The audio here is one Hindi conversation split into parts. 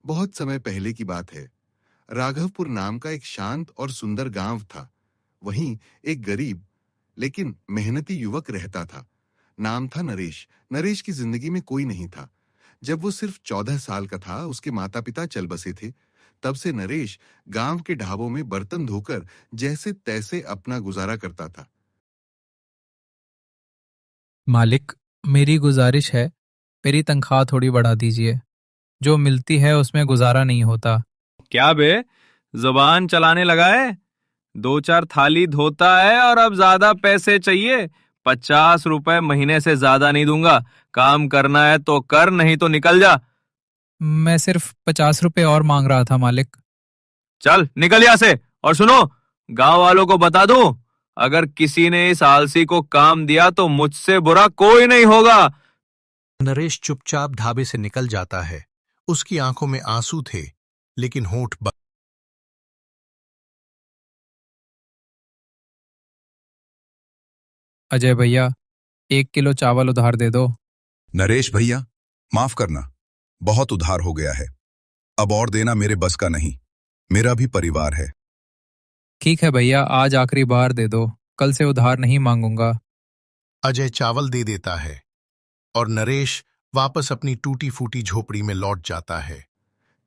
बहुत समय पहले की बात है। राघवपुर नाम का एक शांत और सुंदर गांव था। वहीं एक गरीब लेकिन मेहनती युवक रहता था। नाम था नरेश। नरेश की जिंदगी में कोई नहीं था। जब वो सिर्फ 14 साल का था, उसके माता पिता चल बसे थे। तब से नरेश गांव के ढाबों में बर्तन धोकर जैसे तैसे अपना गुजारा करता था। मालिक, मेरी गुजारिश है, मेरी तनख्वाह थोड़ी बढ़ा दीजिए। जो मिलती है उसमें गुजारा नहीं होता। क्या बे, जुबान चलाने लगा है? 2-4 थाली धोता है और अब ज्यादा पैसे चाहिए? 50 रुपए महीने से ज्यादा नहीं दूंगा। काम करना है तो कर, नहीं तो निकल जा। मैं सिर्फ 50 रुपए और मांग रहा था मालिक। चल निकल यहाँ से। और सुनो, गांव वालों को बता दूं, अगर किसी ने इस आलसी को काम दिया तो मुझसे बुरा कोई नहीं होगा। नरेश चुपचाप ढाबे से निकल जाता है। उसकी आंखों में आंसू थे, लेकिन होंठ बंद। अजय भैया, 1 किलो चावल उधार दे दो। नरेश भैया, माफ करना, बहुत उधार हो गया है। अब और देना मेरे बस का नहीं। मेरा भी परिवार है। ठीक है भैया, आज आखिरी बार दे दो, कल से उधार नहीं मांगूंगा। अजय चावल दे देता है और नरेश वापस अपनी टूटी फूटी झोपड़ी में लौट जाता है।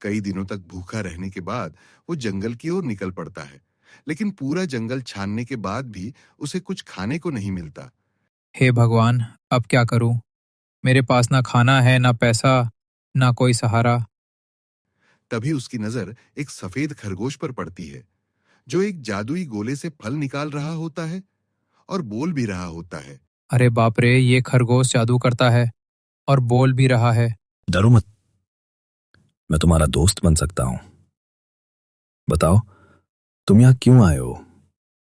कई दिनों तक भूखा रहने के बाद वो जंगल की ओर निकल पड़ता है, लेकिन पूरा जंगल छानने के बाद भी उसे कुछ खाने को नहीं मिलता। हे भगवान, अब क्या करूं? मेरे पास ना खाना है, ना पैसा, ना कोई सहारा। तभी उसकी नजर एक सफेद खरगोश पर पड़ती है, जो एक जादुई गोले से फल निकाल रहा होता है और बोल भी रहा होता है। अरे बाप रे, ये खरगोश जादू करता है और बोल भी रहा है। डरो मत, मैं तुम्हारा दोस्त बन सकता हूं। बताओ, तुम यहां क्यों आए हो?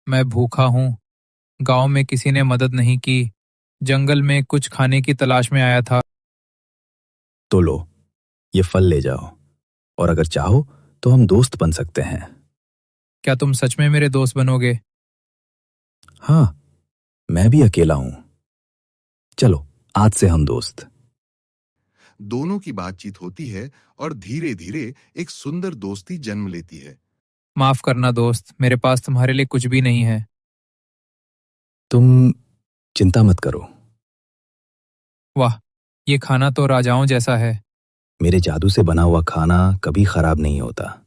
मैं भूखा हूं, गांव में किसी ने मदद नहीं की, जंगल में कुछ खाने की तलाश में आया था। तो लो, ये फल ले जाओ, और अगर चाहो तो हम दोस्त बन सकते हैं। क्या तुम सच में मेरे दोस्त बनोगे? हाँ, मैं भी अकेला हूं। चलो, आज से हम दोस्त। दोनों की बातचीत होती है और धीरे धीरे एक सुंदर दोस्ती जन्म लेती है। माफ करना दोस्त, मेरे पास तुम्हारे लिए कुछ भी नहीं है। तुम चिंता मत करो। वाह, ये खाना तो राजाओं जैसा है। मेरे जादू से बना हुआ खाना कभी खराब नहीं होता।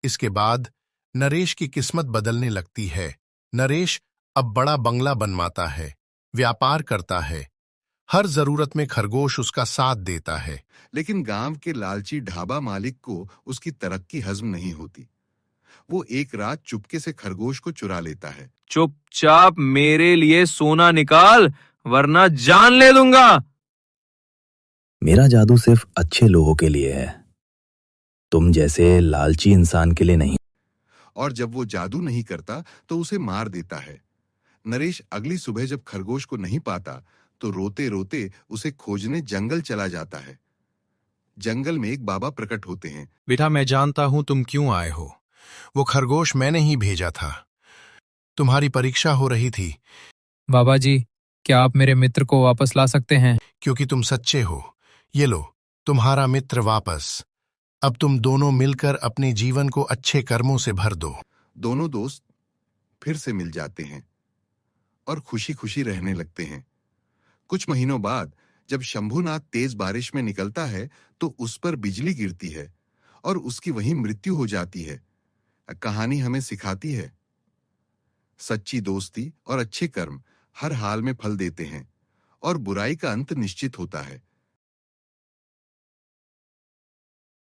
इसके बाद नरेश की किस्मत बदलने लगती है। नरेश अब बड़ा बंगला बनवाता है, व्यापार करता है। हर जरूरत में खरगोश उसका साथ देता है। लेकिन गांव के लालची ढाबा मालिक को उसकी तरक्की हजम नहीं होती। वो एक रात चुपके से खरगोश को चुरा लेता है। चुपचाप मेरे लिए सोना निकाल, वरना जान ले दूंगा। मेरा जादू सिर्फ अच्छे लोगों के लिए है, तुम जैसे लालची इंसान के लिए नहीं। और जब वो जादू नहीं करता तो उसे मार देता है। नरेश अगली सुबह जब खरगोश को नहीं पाता तो रोते रोते उसे खोजने जंगल चला जाता है। जंगल में एक बाबा प्रकट होते हैं। बेटा, मैं जानता हूं तुम क्यों आए हो। वो खरगोश मैंने ही भेजा था। तुम्हारी परीक्षा हो रही थी। बाबा जी, क्या आप मेरे मित्र को वापस ला सकते हैं? क्योंकि तुम सच्चे हो। ये लो, तुम्हारा मित्र वापस। अब तुम दोनों मिलकर अपने जीवन को अच्छे कर्मों से भर दो। दोनों दोस्त फिर से मिल जाते हैं और खुशी खुशी रहने लगते हैं। कुछ महीनों बाद जब शंभुनाथ तेज बारिश में निकलता है तो उस पर बिजली गिरती है और उसकी वहीं मृत्यु हो जाती है। कहानी हमें सिखाती है, सच्ची दोस्ती और अच्छे कर्म हर हाल में फल देते हैं और बुराई का अंत निश्चित होता है।